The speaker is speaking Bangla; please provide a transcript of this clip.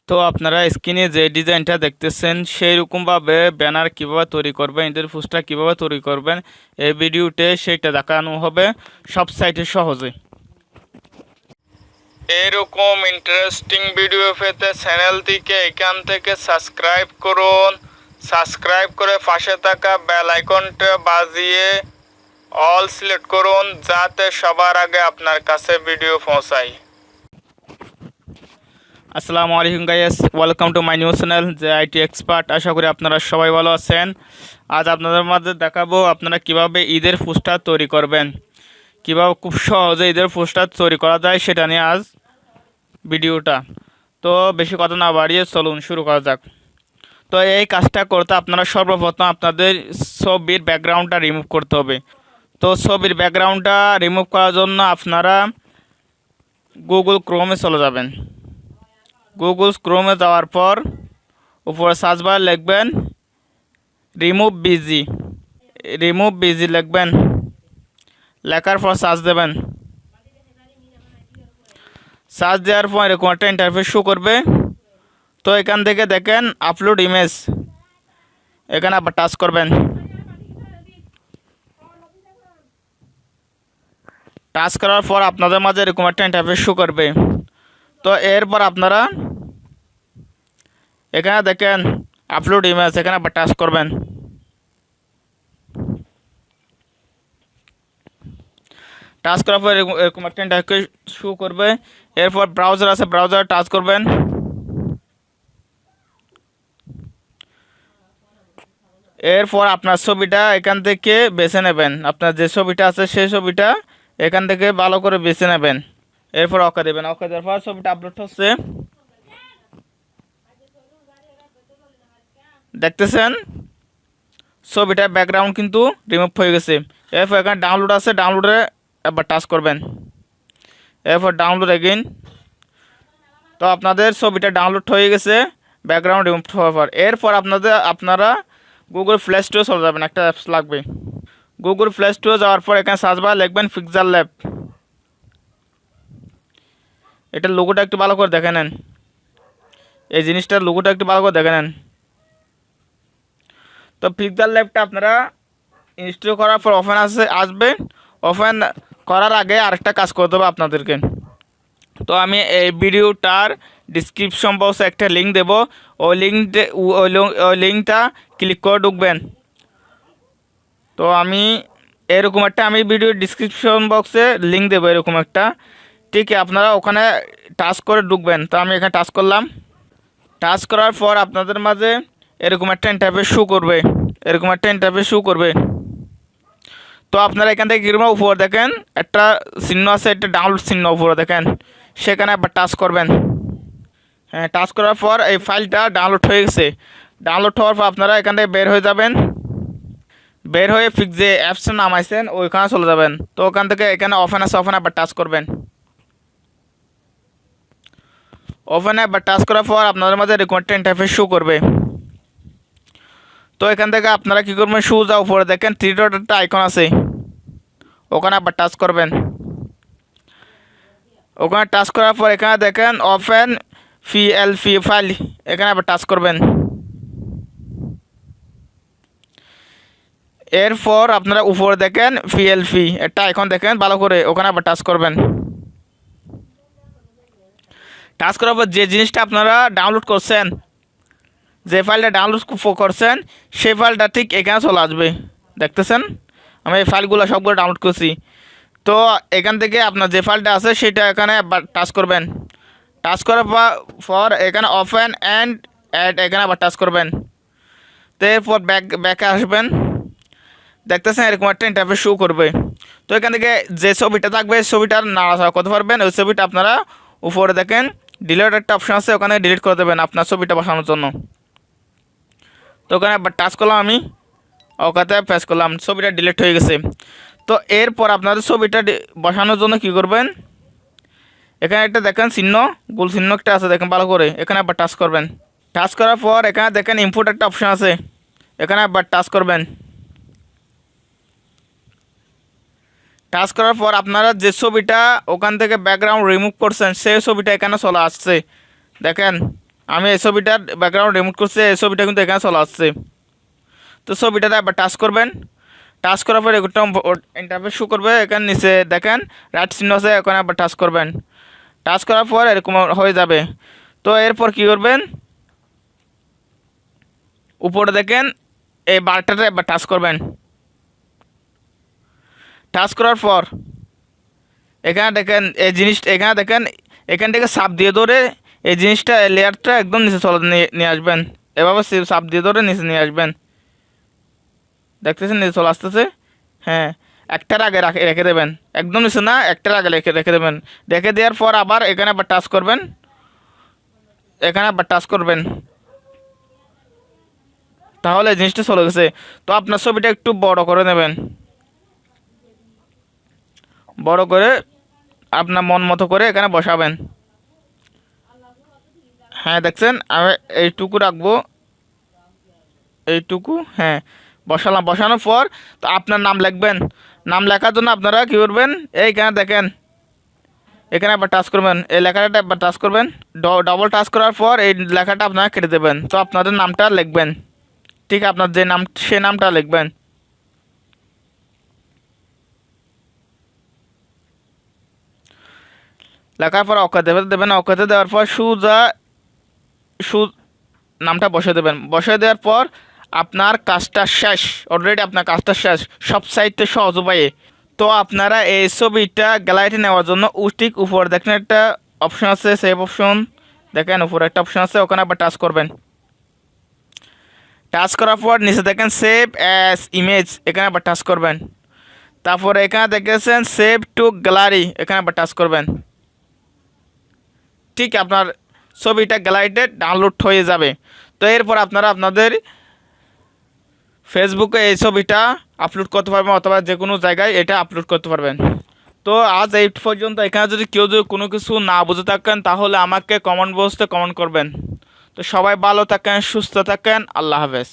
তো আপনারা স্ক্রিনে যে ডিজাইনটা দেখতেছেন সেই রকমভাবে ব্যানার কিভাবে তৈরি করবেন, ঈদের পোস্টার কিভাবে তৈরি করবেন এই ভিডিওতে সেটা দেখানো হবে সব সাইটে সহজে। এরকম ইন্টারেস্টিং ভিডিও পেতে চ্যানেলটিকে এখান থেকে সাবস্ক্রাইব করুন। সাবস্ক্রাইব করে পাশে থাকা বেল আইকনটা বাজিয়ে অল সিলেক্ট করুন যাতে সবার আগে আপনার কাছে ভিডিও পৌঁছায়। আসসালামু আলাইকুম guys, welcome to my new channel যে আইটি এক্সপার্ট। আশা করি আপনারা সবাই ভালো আছেন। আজ আপনাদের মাঝে দেখাবো আপনারা কিভাবে ঈদের পোস্টার তৈরি করবেন, কিভাবে খুব সহজে ঈদের পোস্টার তৈরি করা যায় সেটা নিয়ে আজ ভিডিওটা। তো বেশি কথা না বাড়িয়ে চলুন শুরু করা যাক। তো এই কাজটা করতে আপনারা সর্বপ্রথম আপনাদের ছবির ব্যাকগ্রাউন্ডটা রিমুভ করতে হবে। তো ছবির ব্যাকগ্রাউন্ডটা রিমুভ করার জন্য আপনারা গুগল ক্রোমে চলে যাবেন। গুগল ক্রোমে যাওয়ার পর উপরে সার্চ বার লিখবেন রিমুভ বিজি লিখবেন, লেখার পর সার্চ দেবেন। সার্চ দেওয়ার পর এরকম একটা ইন্টারফেস শো করবে। তো এখান থেকে দেখেন আপলোড ইমেজ, এখানে আবার টাচ করবেন। টাচ করার পর আপনাদের মাঝে এরকম একটা ইন্টারফেস শো করবে। তো এরপর আপনারা এখানে দেখেন আপলোড ইমেজ, এখানে আবার টাচ করবেন। টাচ করার পর এরকম একটা ইন্টারফেস শো করবে। এরপর ব্রাউজার আছে, ব্রাউজার টাচ করবেন। এরপর আপনার ছবিটা এখান থেকে বেছে নেবেন, আপনার যে ছবিটা আছে সেই ছবিটা এখান থেকে ভালো করে বেছে নেবেন। এরপর ওকে দেবেন, ওকে দেওয়ার পর ছবিটা আপলোড হচ্ছে, দেখতেছেন ছবিটার ব্যাকগ্রাউন্ড কিন্তু রিমুভ হয়ে গেছে। এরপর এখানে ডাউনলোড আছে, ডাউনলোডে একবার টাচ করবেন। এরপর ডাউনলোড এগেইন। তো আপনাদের ছবিটা ডাউনলোড হয়ে গেছে ব্যাকগ্রাউন্ড রিমুভ হওয়ার পর। এরপর আপনারা গুগল প্লে স্টোরে চলে যাবেন, একটা অ্যাপস লাগবে। গুগল প্লে স্টোরে যাওয়ার পর এখানে সার্চ বার লিখবেন পিক্সেলল্যাব। এটার লোগোটা একটু ভালো করে দেখে নেন, এই জিনিসটার লোগোটা একটু ভালো করে দেখে নেন। তো পিক্সেলল্যাবটা আপনারা ইনস্টল করার পর ওপেন আসবে। ওপেন করার আগে আরেকটা কাজ করতে হবে আপনাদেরকে। তো আমি এই ভিডিওটার ডিসক্রিপশন বক্সে একটা লিঙ্ক দেবো, ওই লিঙ্কটা ক্লিক করে ঢুকবেন। তো আমি এরকম একটা ভিডিও ডিসক্রিপশন বক্সে লিঙ্ক দেবো এরকম একটা, ঠিক আপনারা ওখানে টাচ করে ঢুকবেন। তো আমি এখানে টাচ করলাম। টাচ করার পর আপনাদের মাঝে এরকম একটা ইন্টারফেস শো করবে। তো আপনারা এখান থেকে কীরকম উপরে দেখেন একটা চিহ্ন আছে, একটা ডাউনলোড চিহ্ন উপরে দেখেন, সেখানে আবার টাচ করবেন। হ্যাঁ, টাচ করার পর এই ফাইলটা ডাউনলোড হয়ে গেছে। ডাউনলোড হওয়ার পর আপনারা এখান থেকে বের হয়ে যাবেন। বের হয়ে যে অ্যাপসটা নামাইছেন ওইখানে চলে যাবেন। তো ওখান থেকে এখানে ওপেন আছে, ওপেনে আবার টাচ করবেন। ওপেনে আবার টাচ করার পর আপনাদের মাঝে এরকম একটা ইন্টারফেস শো করবে। তো এখান থেকে আপনারা কী করবেন, সোজা উপরে দেখেন থ্রি ডট একটা আইকন আছে, ওখানে আবার টাচ করবেন। ওখানে টাচ করার পর এখানে দেখেন ওপেন পিএলপি ফাইল, এখানে আবার টাচ করবেন। এরপর আপনারা উপরে দেখেন পিএলপি একটা আইকন দেখেন ভালো করে, ওখানে আবার টাচ করবেন। টাচ করার পর যে জিনিসটা আপনারা ডাউনলোড করছেন, যে ফাইলটা ডাউনলোড করছেন সেই ফাইলটা ঠিক এখানে চলে আসবে। দেখতেছেন আমি এই ফাইলগুলো সবগুলো ডাউনলোড করছি। তো এখান থেকে আপনার যে ফাইলটা আছে সেটা এখানে আবার টাচ করবেন। টাচ করার পর এখানে ওপেন অ্যান্ড অ্যাড, এখানে আবার টাচ করবেন। তো এরপর ব্যাকে আসবেন। দেখতেছেন এরকম একটা ইন্টারফেস শো করবে। তো এখান থেকে যে ছবিটা থাকবে ছবিটার নাড়াচাড়া করতে পারবেন। ওই ছবিটা আপনারা উপরে দেখেন ডিলিট একটা অপশান আছে, ওখানে ডিলিট করে দেবেন আপনার ছবিটা বসানোর জন্য। তো ওখানে আবার টাচ করলাম, আমি ওখানে প্রেস করলাম, ছবিটা ডিলিট হয়ে গেছে। তো এরপর আপনাদের ছবিটা বসানোর জন্য কি করবেন, এখানে একটা দেখেন চিহ্ন, গোল চিহ্ন একটা আছে দেখেন ভালো করে, এখানে আবার টাচ করবেন। টাচ করার পর এখানে দেখেন ইম্পোর্ট একটা অপশান আছে, এখানে আবার টাচ করবেন। টাচ করার পর আপনারা যে ছবিটা ওখান থেকে ব্যাকগ্রাউন্ড রিমুভ করছেন সেই ছবিটা এখানে চলে আসছে দেখেন। আমি এই ছবিটার ব্যাকগ্রাউন্ড রিমুভ করছি, এই ছবিটা কিন্তু এখানে চলে আসছে। তো ছবিটাতে একবার টাচ করবেন, টাচ করার পর একটা ইন্টারফেস শো করবে। এখানে নিচে দেখেন রাইট চিহ্ন আছে, এখানে একবার টাচ করবেন। টাচ করার পর এরকম হয়ে যাবে। তো এরপর কি করবেন, উপরে দেখেন এই বারটাতে একবার টাচ করবেন। টাচ করার পর এখানে দেখেন এই জিনিসটা, এখানে দেখেন এখান থেকে সাপ দিয়ে ধরে এই জিনিসটা লেয়ারটা একদম নিচে চলে নিয়ে আসবেন। এভাবে সাপ দিয়ে ধরে নিচে নিয়ে আসবেন। দেখতেছেন নিচে চলে আসতেছে। হ্যাঁ, একটার আগে রেখে দেবেন, একদম নিচে না, একটার আগে রেখে দেবেন। রেখে দেওয়ার পর আবার এখানে আবার টাচ করবেন, এখানে আবার টাচ করবেন, তাহলে জিনিসটা চলে গেছে। তো আপনার ছবিটা একটু বড় করে নেবেন, বড় করে আপনার মন মতো করে এখানে বসাবেন। হ্যাঁ দেখছেন, আমি এইটুকু রাখবো, এইটুকু। হ্যাঁ, বসালাম। বসানোর পর তো আপনার নাম লিখবেন। নাম লেখার জন্য আপনারা কী করবেন, এইখানে দেখেন এখানে একবার টাচ করবেন, এই লেখাটা একবার টাচ করবেন। ডবল টাচ করার পর এই লেখাটা আপনারা কেটে দেবেন। তো আপনাদের নামটা লিখবেন, ঠিক আপনার যে নাম সে নামটা লিখবেন। লেখার পর অক্ষাতে দেবেন, অক্ষাতে দেওয়ার পর সু নামটা বসে দেবেন। বসে দেওয়ার পর আপনার কাজটা শেষ, অলরেডি আপনার কাজটা শেষ সব সাইডে সহজ উপায়ে। তো আপনারা এই ছবিটা গ্যালারিতে নেওয়ার জন্য ঠিক উপরে দেখেন একটা অপশন আছে, সেভ অপশন, দেখেন উপরে একটা অপশন আছে, ওখানে আবার টাচ করবেন। টাচ করার পর নিচে দেখেন সেভ অ্যাজ ইমেজ, এখানে আবার টাচ করবেন। তারপরে এখানে দেখেছেন সেভ টু গ্যালারি, এখানে আবার টাচ করবেন। ঠিক আপনার ছবিটা গ্যালারিতে ডাউনলোড হয়ে যাবে। তো এরপর আপনারা আপনাদের ফেসবুকে এই ছবিটা আপলোড করতে পারবেন, অথবা যে কোনো জায়গায় এটা আপলোড করতে পারবেন। তো আজ এই পর্যন্ত। এখানে যদি কেউ যদি কোনো কিছু না বুঝে থাকেন তাহলে আমাকে কমেন্ট বক্সে কমেন্ট করবেন। তো সবাই ভালো থাকেন, সুস্থ থাকেন, আল্লাহ হাফেজ।